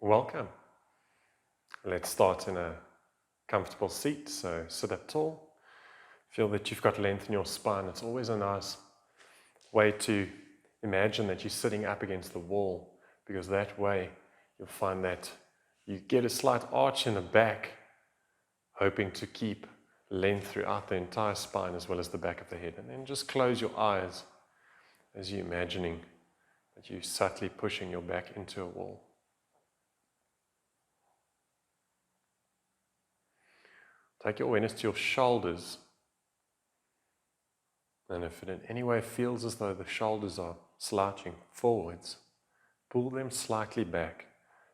welcome. Let's start in a comfortable seat, so sit up tall. Feel that you've got length in your spine. It's always a nice way to imagine that you're sitting up against the wall, because that way you'll find that you get a slight arch in the back, hoping to keep length throughout the entire spine as well as the back of the head. And then just close your eyes as you're imagining that you're subtly pushing your back into a wall. Take your awareness to your shoulders, and if it in any way feels as though the shoulders are slouching forwards, pull them slightly back.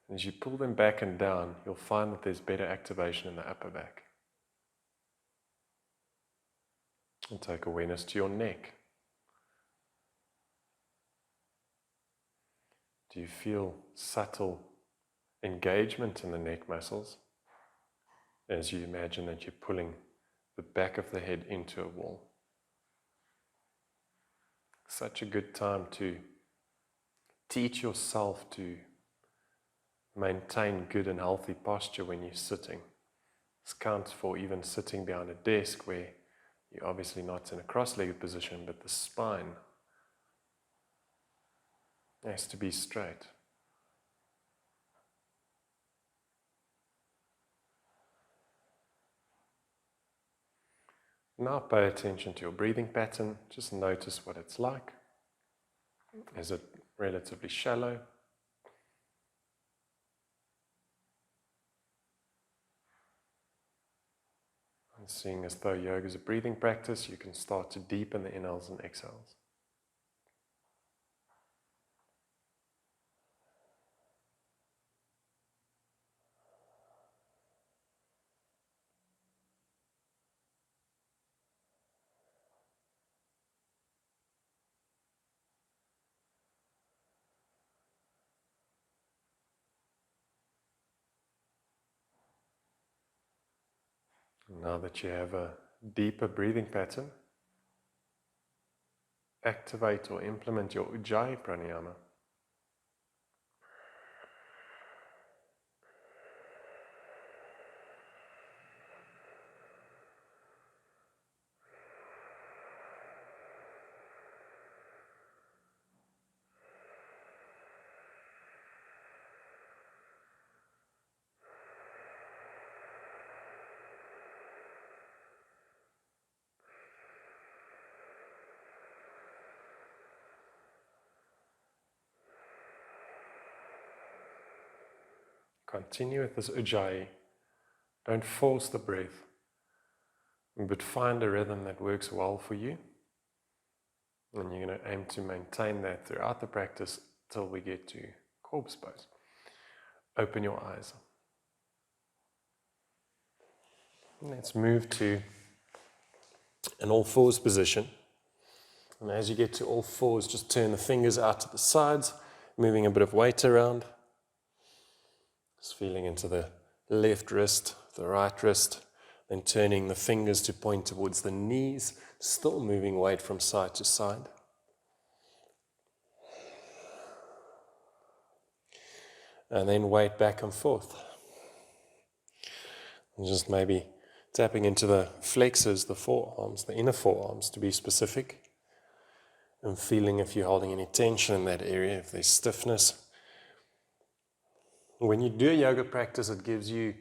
And as you pull them back and down, you'll find that there's better activation in the upper back. And take awareness to your neck. Do you feel subtle engagement in the neck muscles as you imagine that you're pulling the back of the head into a wall? Such a good time to teach yourself to maintain good and healthy posture when you're sitting. This counts for even sitting behind a desk where you're obviously not in a cross-legged position, but the spine has to be straight. Now pay attention to your breathing pattern. Just notice what it's like. Is it relatively shallow? And seeing as though yoga is a breathing practice, you can start to deepen the inhales and exhales. Now that you have a deeper breathing pattern, activate or implement your Ujjayi pranayama. Continue with this Ujjayi. Don't force the breath, but find a rhythm that works well for you. And you're going to aim to maintain that throughout the practice till we get to corpse pose. Open your eyes. Let's move to an all fours position. And as you get to all fours, just turn the fingers out to the sides, moving a bit of weight around. Just feeling into the left wrist, the right wrist, then turning the fingers to point towards the knees, still moving weight from side to side. And then weight back and forth. And just maybe tapping into the flexors, the forearms, the inner forearms to be specific. And feeling if you're holding any tension in that area, if there's stiffness. When you do a yoga practice, it gives you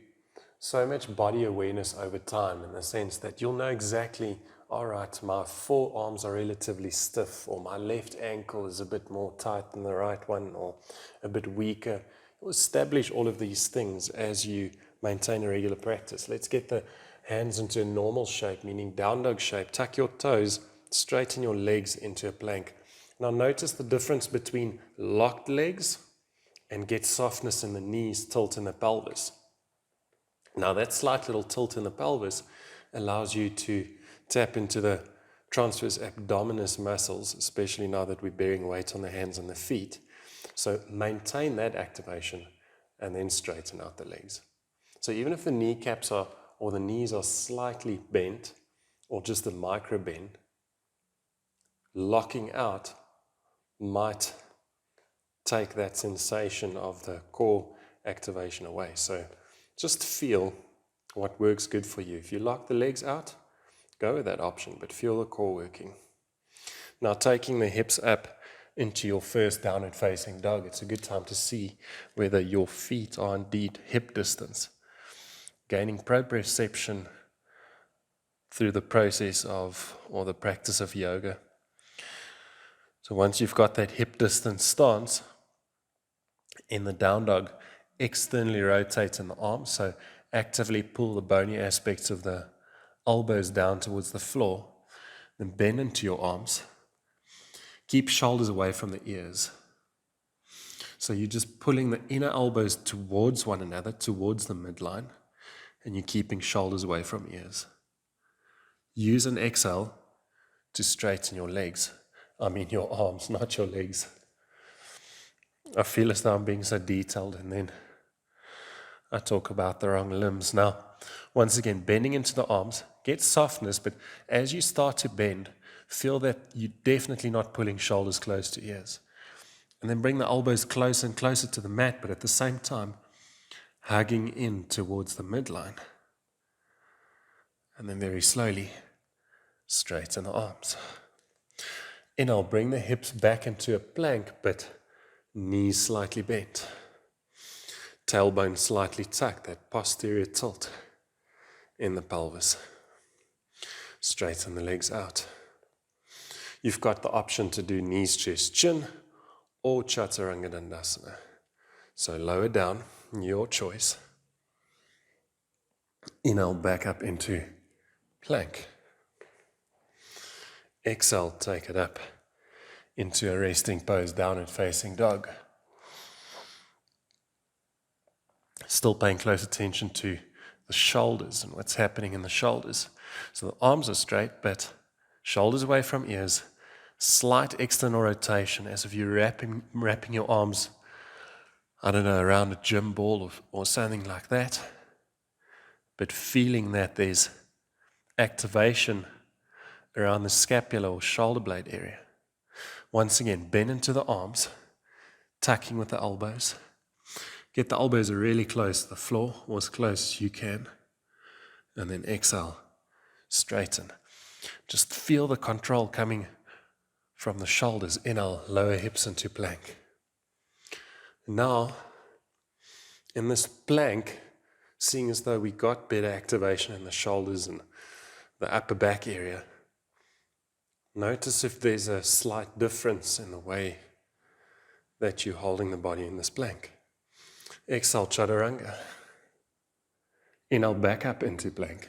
so much body awareness over time, in the sense that you'll know exactly, all right, my forearms are relatively stiff, or my left ankle is a bit more tight than the right one, or a bit weaker. You'll establish all of these things as you maintain a regular practice. Let's get the hands into a normal shape, meaning down dog shape. Tuck your toes, straighten your legs into a plank. Now notice the difference between locked legs and get softness in the knees, tilt in the pelvis. Now that slight little tilt in the pelvis allows you to tap into the transverse abdominis muscles, especially now that we're bearing weight on the hands and the feet. So maintain that activation and then straighten out the legs. So even if the kneecaps are, or the knees are slightly bent, or just a micro bend, locking out might take that sensation of the core activation away. So just feel what works good for you. If you lock the legs out, go with that option, but feel the core working. Now taking the hips up into your first downward facing dog, it's a good time to see whether your feet are indeed hip distance. Gaining proprioception through the process of, or the practice of yoga. So once you've got that hip distance stance, in the down dog, externally rotate in the arms, so actively pull the bony aspects of the elbows down towards the floor, then bend into your arms. Keep shoulders away from the ears. So you're just pulling the inner elbows towards one another, towards the midline, and you're keeping shoulders away from ears. Use an exhale to straighten your legs. I mean your arms, not your legs. I feel as though I'm being so detailed, and then I talk about the wrong limbs. Now, once again, bending into the arms, get softness, but as you start to bend, feel that you're definitely not pulling shoulders close to ears. And then bring the elbows closer and closer to the mat, but at the same time, hugging in towards the midline. And then very slowly, straighten the arms. Inhale, bring the hips back into a plank, but knees slightly bent. Tailbone slightly tucked, that posterior tilt in the pelvis. Straighten the legs out. You've got the option to do knees, chest, chin, or Chaturanga Dandasana. So lower down, your choice. Inhale back up into plank. Exhale, take it up into a resting pose, downward facing dog. Still paying close attention to the shoulders and what's happening in the shoulders. So the arms are straight, but shoulders away from ears. Slight external rotation as if you're wrapping your arms, I don't know, around a gym ball or something like that. But feeling that there's activation around the scapula or shoulder blade area. Once again, bend into the arms, tucking with the elbows. Get the elbows really close to the floor, or as close as you can. And then exhale, straighten. Just feel the control coming from the shoulders. Inhale, lower hips into plank. Now, in this plank, seeing as though we got better activation in the shoulders and the upper back area, notice if there's a slight difference in the way that you're holding the body in this plank. Exhale, Chaturanga. Inhale, back up into plank.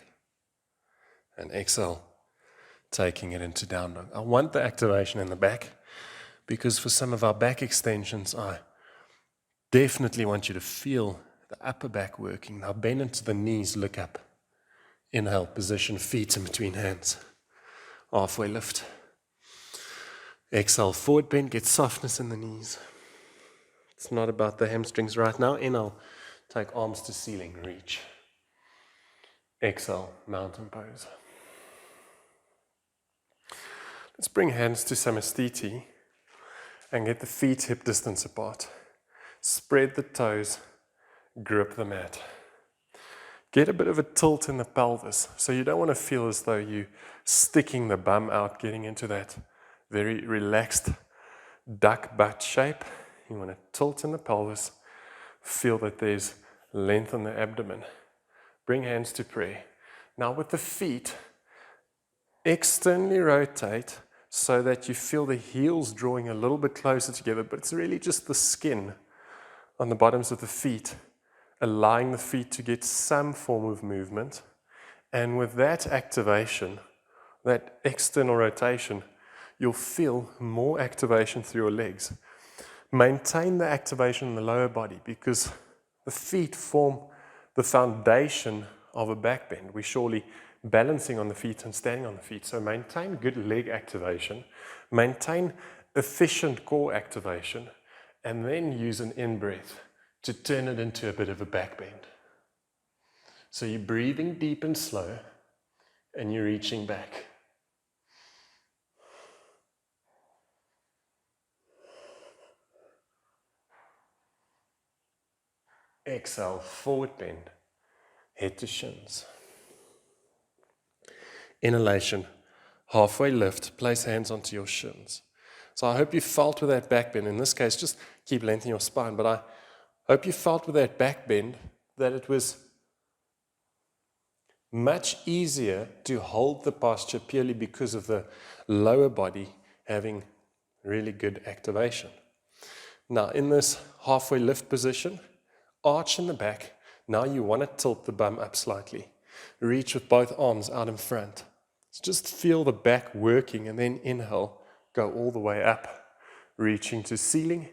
And exhale, taking it into down dog. I want the activation in the back because for some of our back extensions, I definitely want you to feel the upper back working. Now bend into the knees, look up. Inhale, position feet in between hands. Halfway lift. Exhale, forward bend, get softness in the knees. It's not about the hamstrings right now. Inhale, take arms to ceiling, reach. Exhale, mountain pose. Let's bring hands to Samastiti and get the feet hip distance apart. Spread the toes, grip the mat. Get a bit of a tilt in the pelvis, so you don't want to feel as though you're sticking the bum out, getting into that very relaxed duck butt shape. You want to tilt in the pelvis, feel that there's length in the abdomen. Bring hands to prayer. Now with the feet, externally rotate so that you feel the heels drawing a little bit closer together, but it's really just the skin on the bottoms of the feet, allowing the feet to get some form of movement. And with that activation, that external rotation, you'll feel more activation through your legs. Maintain the activation in the lower body because the feet form the foundation of a back bend. We're surely balancing on the feet and standing on the feet. So maintain good leg activation, maintain efficient core activation, and then use an in-breath to turn it into a bit of a back bend. So you're breathing deep and slow, and you're reaching back. Exhale, forward bend, head to shins. Inhalation, halfway lift, place hands onto your shins. So I hope you felt with that back bend. In this case, just keep lengthening your spine, but I hope you felt with that back bend that it was much easier to hold the posture purely because of the lower body having really good activation. Now, in this halfway lift position, arch in the back. Now you want to tilt the bum up slightly. Reach with both arms out in front. So just feel the back working, and then inhale, go all the way up, reaching to ceiling.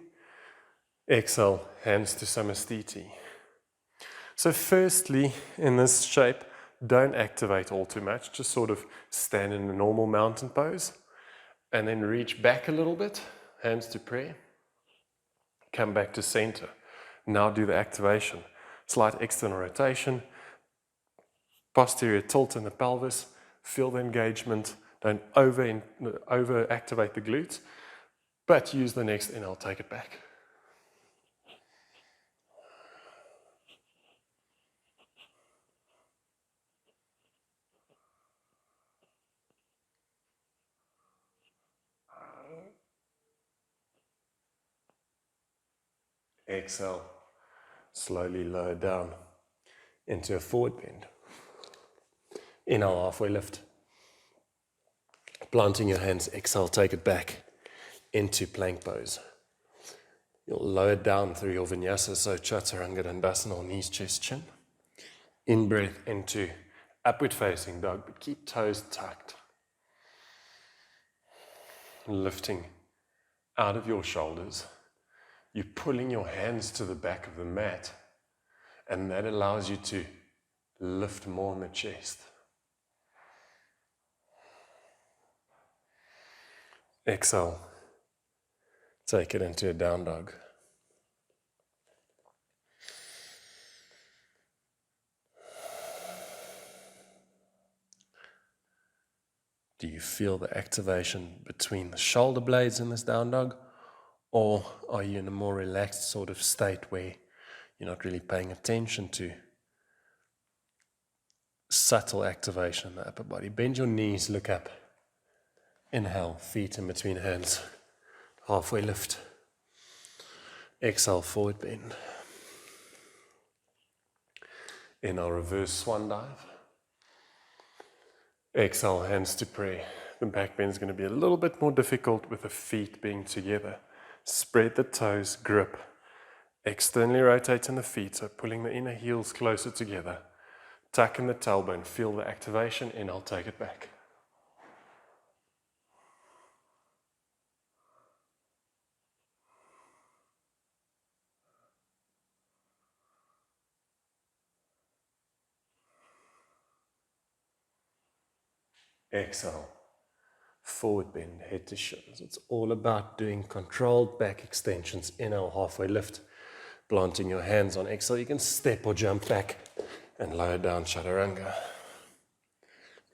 Exhale, hands to Samasthiti. So firstly, in this shape, don't activate all too much. Just sort of stand in a normal mountain pose, and then reach back a little bit, hands to prayer. Come back to center. Now do the activation. Slight external rotation, posterior tilt in the pelvis, feel the engagement. Don't over activate the glutes, but use the next inhale, take it back. Exhale, slowly lower down into a forward bend. Inhale, halfway lift. Planting your hands, exhale, take it back into plank pose. You'll lower down through your vinyasa, so Chaturanga Dandasana, or knees, chest, chin. In breath into upward facing dog, but keep toes tucked. Lifting out of your shoulders. You're pulling your hands to the back of the mat, and that allows you to lift more in the chest. Exhale. Take it into a down dog. Do you feel the activation between the shoulder blades in this down dog? Or are you in a more relaxed sort of state where you're not really paying attention to subtle activation in the upper body? Bend your knees, look up. Inhale, feet in between hands. Halfway lift. Exhale, forward bend. Inhale, reverse swan dive. Exhale, hands to prayer. The back bend is going to be a little bit more difficult with the feet being together. Spread the toes, grip. Externally rotating the feet, so pulling the inner heels closer together. Tuck in the tailbone, feel the activation, inhale, take it back. Exhale, forward bend, head to shins. It's all about doing controlled back extensions. Inhale, halfway lift, planting your hands on exhale. You can step or jump back and lower down Chaturanga.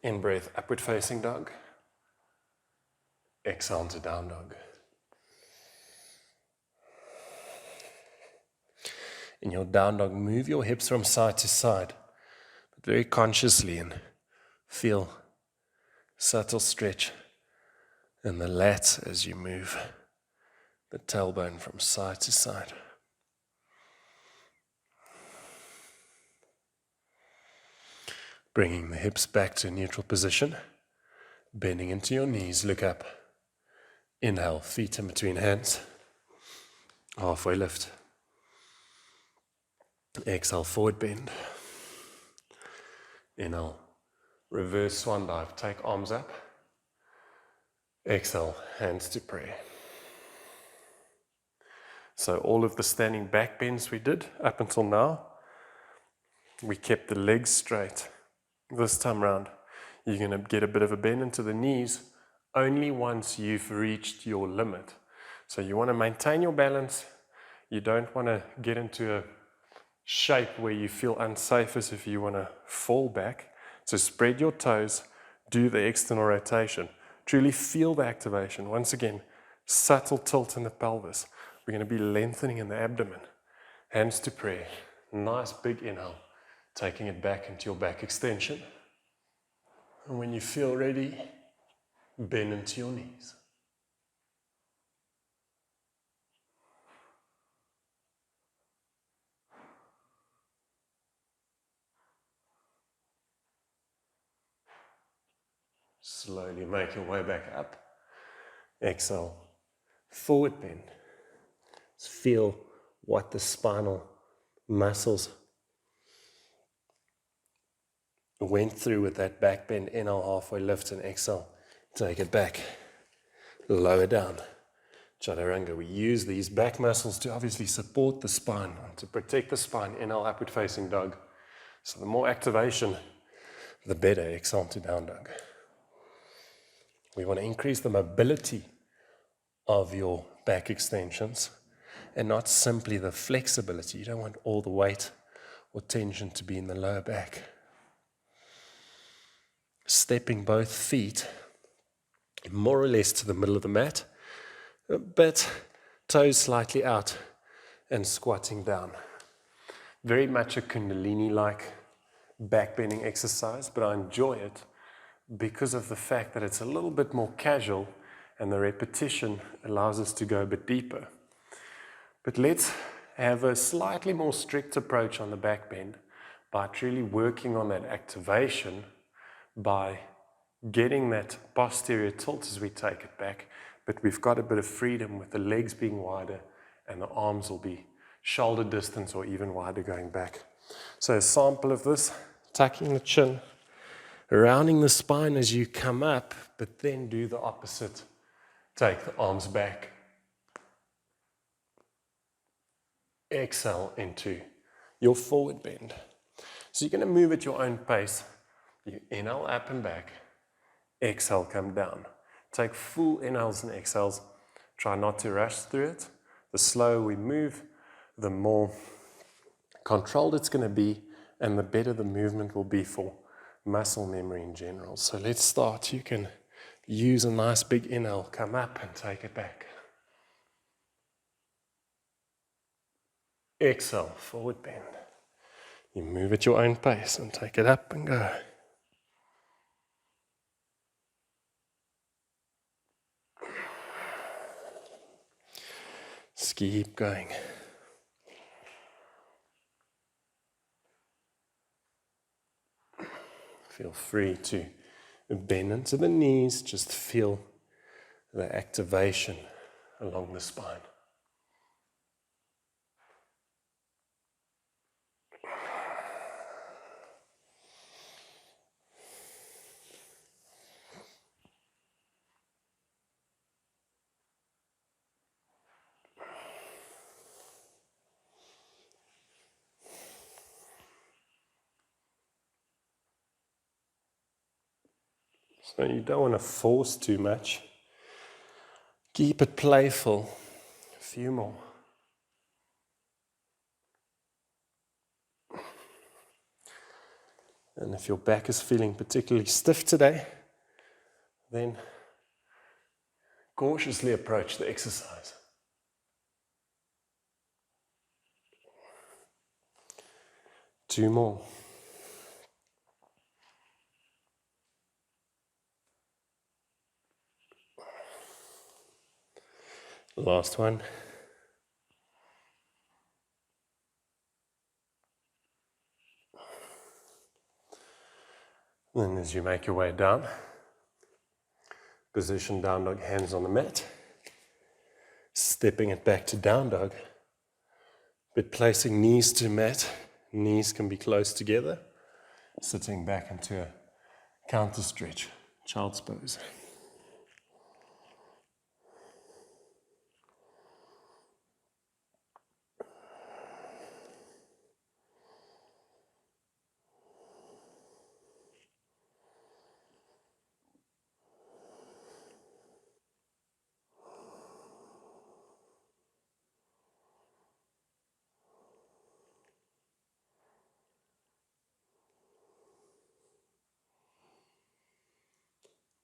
In breath, upward facing dog. Exhale to down dog. In your down dog, move your hips from side to side, but very consciously, and feel subtle stretch in the lats as you move the tailbone from side to side. Bringing the hips back to a neutral position, bending into your knees, look up. Inhale, feet in between hands. Halfway lift. Exhale, forward bend. Inhale, reverse swan dive. Take arms up. Exhale, hands to prayer. So all of the standing back bends we did up until now, we kept the legs straight. This time round, you're going to get a bit of a bend into the knees only once you've reached your limit. So you want to maintain your balance. You don't want to get into a shape where you feel unsafe as if you want to fall back. So spread your toes, do the external rotation. Truly feel the activation. Once again, subtle tilt in the pelvis. We're going to be lengthening in the abdomen. Hands to prayer. Nice big inhale, taking it back into your back extension. And when you feel ready, bend into your knees. Slowly make your way back up. Exhale, forward bend. Feel what the spinal muscles went through with that back bend. Inhale, halfway lift, and exhale, take it back. Lower down. Chaturanga. We use these back muscles to obviously support the spine, to protect the spine. Inhale, upward facing dog. So the more activation, the better. Exhale to down dog. We want to increase the mobility of your back extensions and not simply the flexibility. You don't want all the weight or tension to be in the lower back. Stepping both feet more or less to the middle of the mat, but toes slightly out and squatting down. Very much a Kundalini-like back bending exercise, but I enjoy it because of the fact that it's a little bit more casual and the repetition allows us to go a bit deeper. But let's have a slightly more strict approach on the back bend by truly working on that activation, by getting that posterior tilt as we take it back, but we've got a bit of freedom with the legs being wider and the arms will be shoulder distance or even wider going back. So a sample of this, tucking the chin, rounding the spine as you come up, but then do the opposite. Take the arms back. Exhale into your forward bend. So you're going to move at your own pace. You inhale up and back. Exhale, come down. Take full inhales and exhales. Try not to rush through it. The slower we move, the more controlled it's going to be, and the better the movement will be for muscle memory in general. So let's start. You can use a nice big inhale, come up and take it back. Exhale, forward bend. You move at your own pace and take it up and go. Just keep going. Feel free to bend into the knees, just feel the activation along the spine. So you don't want to force too much. Keep it playful. A few more. And if your back is feeling particularly stiff today, then cautiously approach the exercise. Two more. Last one. Then as you make your way down, position down dog, hands on the mat. Stepping it back to down dog, but placing knees to mat. Knees can be close together. Sitting back into a counter stretch, child's pose.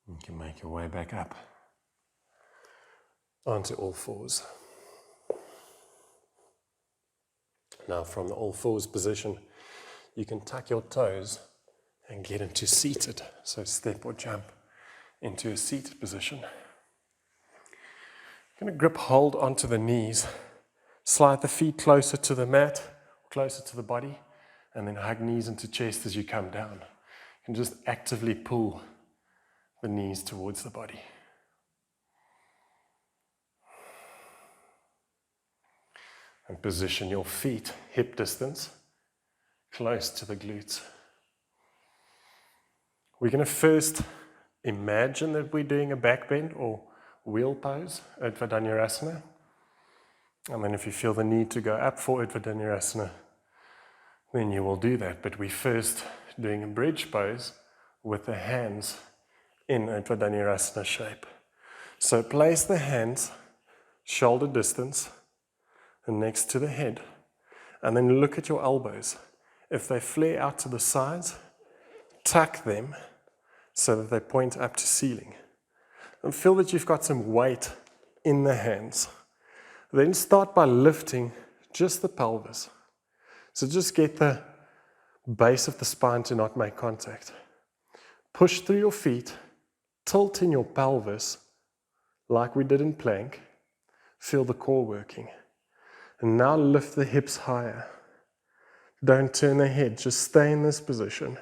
You can make your way back up onto all fours. Now from the all fours position, you can tuck your toes and get into seated. So step or jump into a seated position. You're going to grip hold onto the knees, slide the feet closer to the mat, closer to the body, and then hug knees into chest as you come down. You can just actively pull the knees towards the body. And position your feet hip distance close to the glutes. We're going to first imagine that we're doing a back bend or wheel pose, Urdhva Dhanurasana. And then if you feel the need to go up for Urdhva Dhanurasana, then you will do that. But we're first doing a bridge pose with the hands in Urdhva Dhanurasana shape. So place the hands shoulder distance and next to the head, and then look at your elbows. If they flare out to the sides, tuck them so that they point up to ceiling. And feel that you've got some weight in the hands. Then start by lifting just the pelvis. So just get the base of the spine to not make contact. Push through your feet, tilt in your pelvis like we did in plank. Feel the core working. And now lift the hips higher. Don't turn the head, just stay in this position.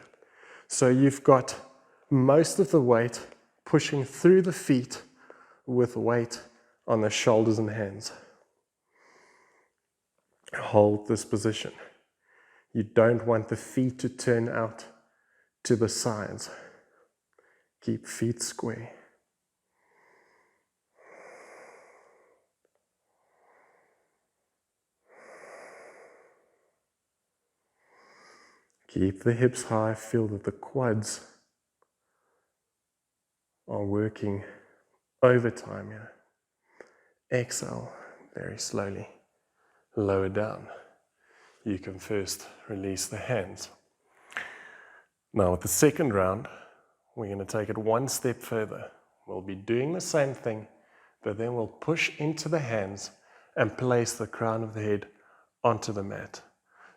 So you've got most of the weight pushing through the feet with weight on the shoulders and hands. Hold this position. You don't want the feet to turn out to the sides. Keep feet square. Keep the hips high, feel that the quads are working overtime here. Exhale very slowly. Lower down. You can first release the hands. Now with the second round, we're going to take it one step further. We'll be doing the same thing, but then we'll push into the hands and place the crown of the head onto the mat.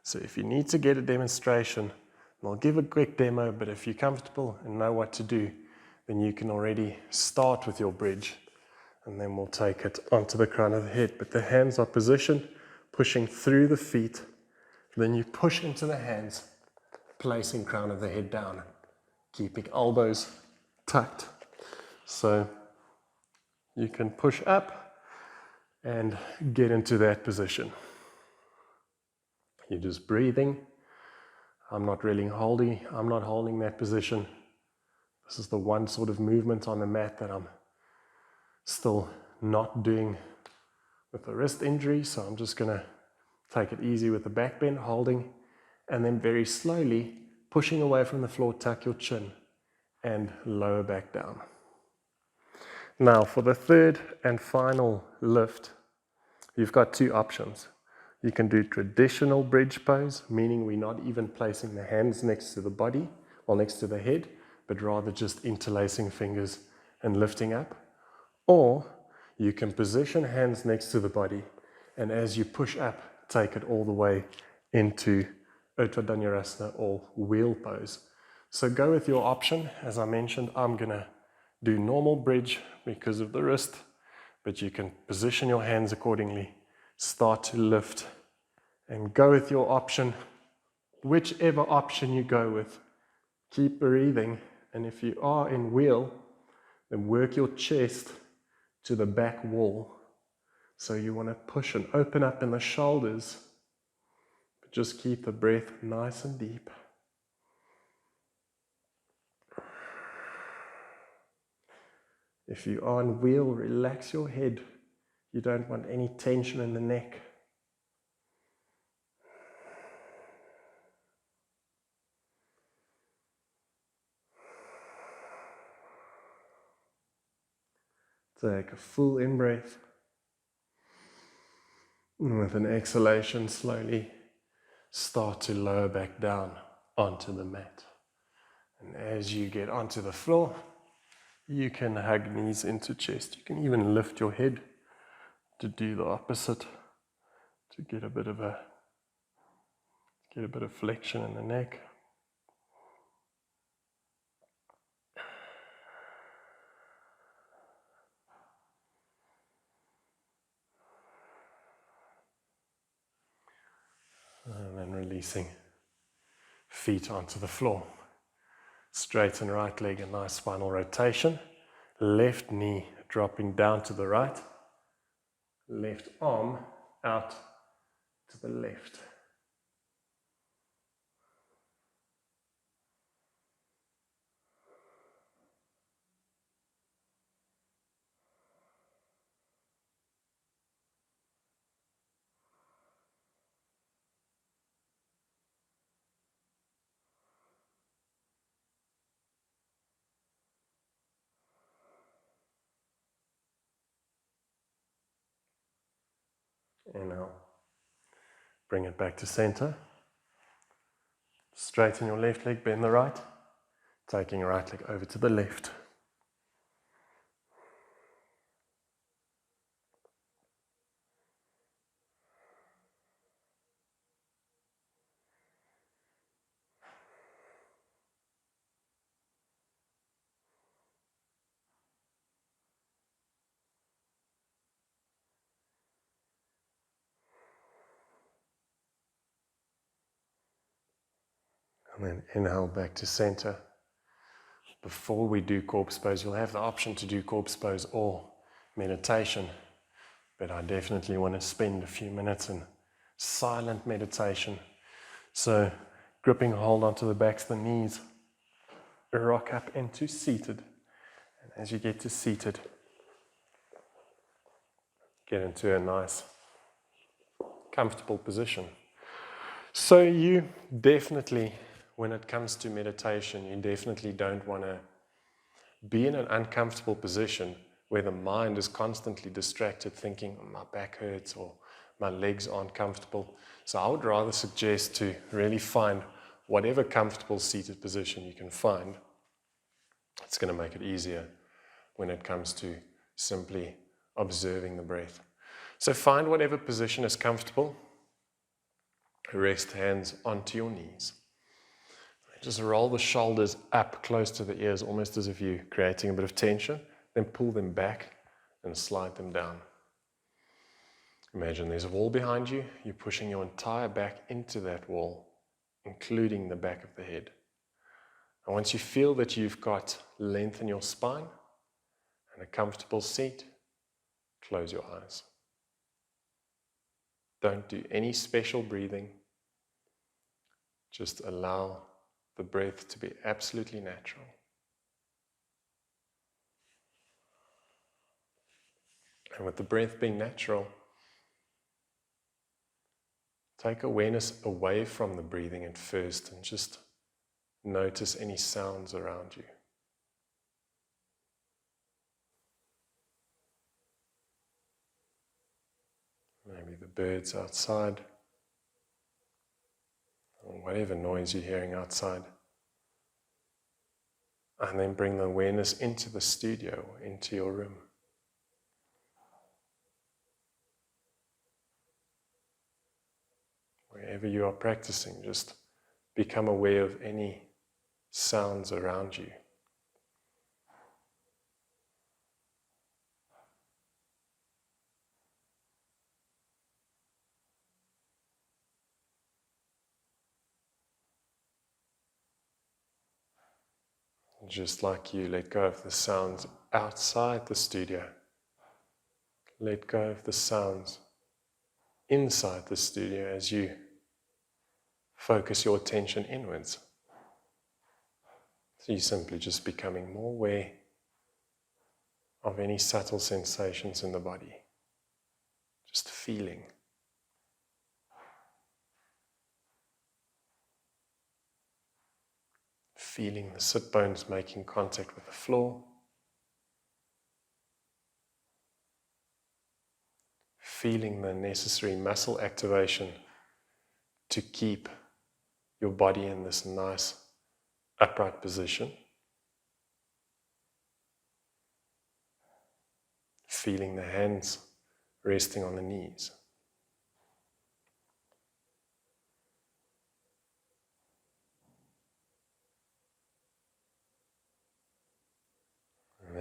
So if you need to get a demonstration, I'll give a quick demo, but if you're comfortable and know what to do, then you can already start with your bridge, and then we'll take it onto the crown of the head. But the hands are positioned, pushing through the feet. Then you push into the hands, placing crown of the head down, keeping elbows tucked. So you can push up and get into that position. You're just breathing. I'm not holding that position. This is the one sort of movement on the mat that I'm still not doing with the wrist injury, so I'm just going to take it easy with the back bend, holding, and then very slowly pushing away from the floor, tuck your chin and lower back down. Now for the third and final lift, you've got two options. You can do traditional bridge pose, meaning we're not even placing the hands next to the body or next to the head, but rather just interlacing fingers and lifting up. Or you can position hands next to the body, and as you push up, take it all the way into Urdhva Dhanurasana or wheel pose. So go with your option. As I mentioned, I'm going to do normal bridge because of the wrist, but you can position your hands accordingly, start to lift, and go with your option. Whichever option you go with, keep breathing. And if you are in wheel, then work your chest to the back wall. So you want to push and open up in the shoulders, but just keep the breath nice and deep. If you are in wheel, relax your head. You don't want any tension in the neck. Take a full in-breath. And with an exhalation, slowly start to lower back down onto the mat. And as you get onto the floor, you can hug knees into chest. You can even lift your head to do the opposite, to get a bit of a Get a bit of flexion in the neck. And then releasing feet onto the floor. Straighten right leg, a nice spinal rotation. Left knee dropping down to the right. Left arm out to the left. Inhale. Bring it back to center. Straighten your left leg, bend the right. Taking your right leg over to the left. And then inhale back to center. Before we do corpse pose, you'll have the option to do corpse pose or meditation. But I definitely want to spend a few minutes in silent meditation. So gripping a hold onto the backs of the knees, rock up into seated. And as you get to seated, get into a nice, comfortable position. So you definitely, when it comes to meditation, you definitely don't want to be in an uncomfortable position where the mind is constantly distracted thinking, oh, my back hurts or my legs aren't comfortable. So I would rather suggest to really find whatever comfortable seated position you can find. It's going to make it easier when it comes to simply observing the breath. So find whatever position is comfortable. Rest hands onto your knees. Just roll the shoulders up close to the ears, almost as if you're creating a bit of tension. Then pull them back and slide them down. Imagine there's a wall behind you. You're pushing your entire back into that wall, including the back of the head. And once you feel that you've got length in your spine and a comfortable seat, close your eyes. Don't do any special breathing. Just allow the breath to be absolutely natural. And with the breath being natural, take awareness away from the breathing at first and just notice any sounds around you. Maybe the birds outside, or whatever noise you're hearing outside. And then bring the awareness into the studio, into your room. Wherever you are practicing, just become aware of any sounds around you. Just like you let go of the sounds outside the studio, let go of the sounds inside the studio as you focus your attention inwards. So you're simply just becoming more aware of any subtle sensations in the body. Just feeling. Feeling the sit bones making contact with the floor. Feeling the necessary muscle activation to keep your body in this nice upright position. Feeling the hands resting on the knees.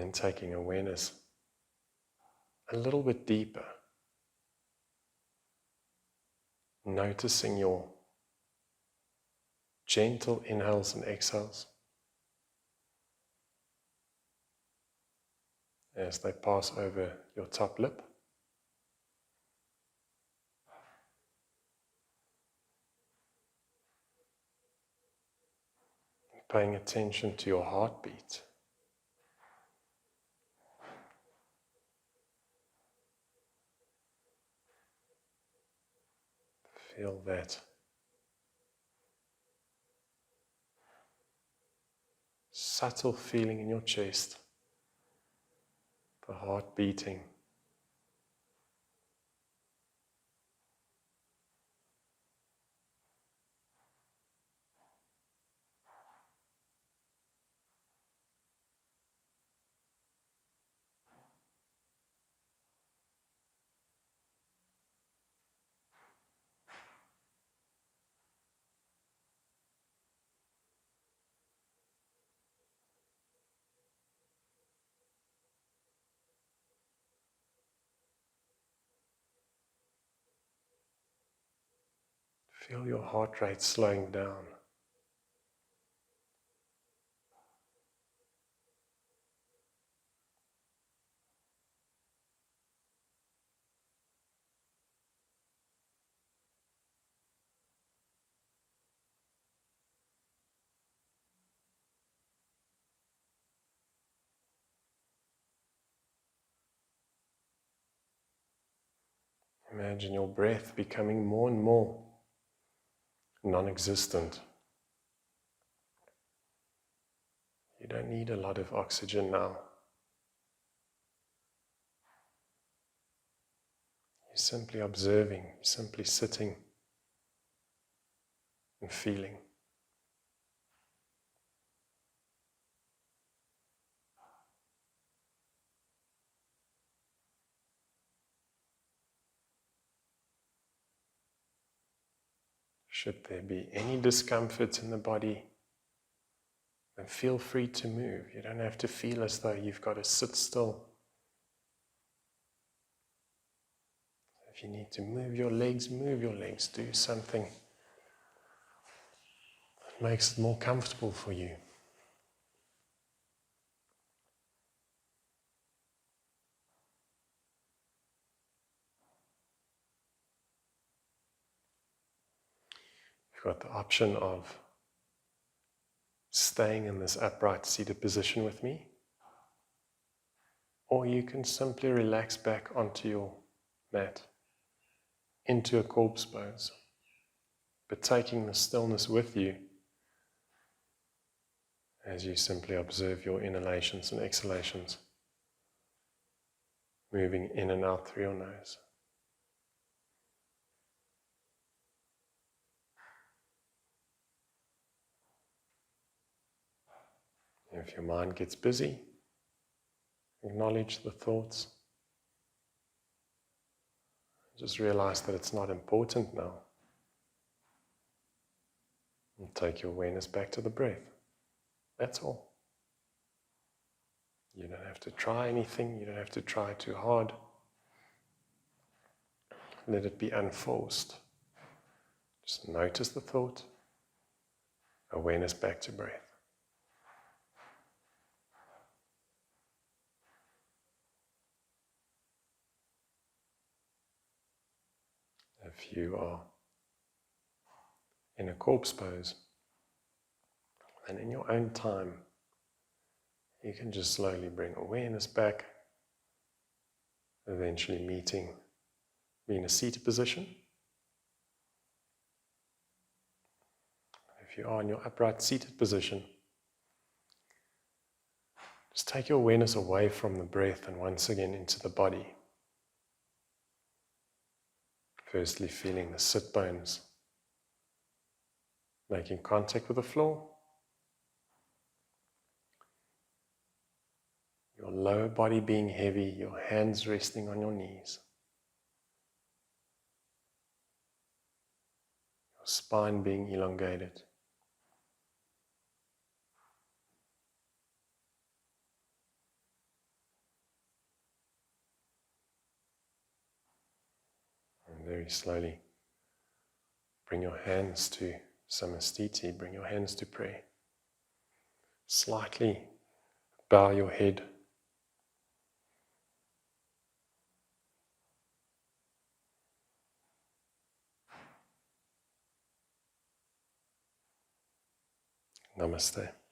then taking awareness a little bit deeper, noticing your gentle inhales and exhales as they pass over your top lip. Paying attention to your heartbeat. Feel that subtle feeling in your chest, the heart beating. Feel your heart rate slowing down. Imagine your breath becoming more and more non-existent. You don't need a lot of oxygen now. You're simply observing, you're simply sitting and feeling. Should there be any discomfort in the body, then feel free to move. You don't have to feel as though you've got to sit still. If you need to move your legs, do something that makes it more comfortable for you. You've got the option of staying in this upright seated position with me, or you can simply relax back onto your mat into a corpse pose, but taking the stillness with you as you simply observe your inhalations and exhalations, moving in and out through your nose. If your mind gets busy, acknowledge the thoughts. Just realize that it's not important now. And take your awareness back to the breath. That's all. You don't have to try anything. You don't have to try too hard. Let it be unforced. Just notice the thought. Awareness back to breath. If you are in a corpse pose, then in your own time, you can just slowly bring awareness back, eventually be in a seated position. If you are in your upright seated position, just take your awareness away from the breath and once again into the body. Firstly, feeling the sit bones making contact with the floor. Your lower body being heavy, your hands resting on your knees. Your spine being elongated. very slowly bring your hands to Samastiti, bring your hands to prayer. Slightly bow your head. Namaste.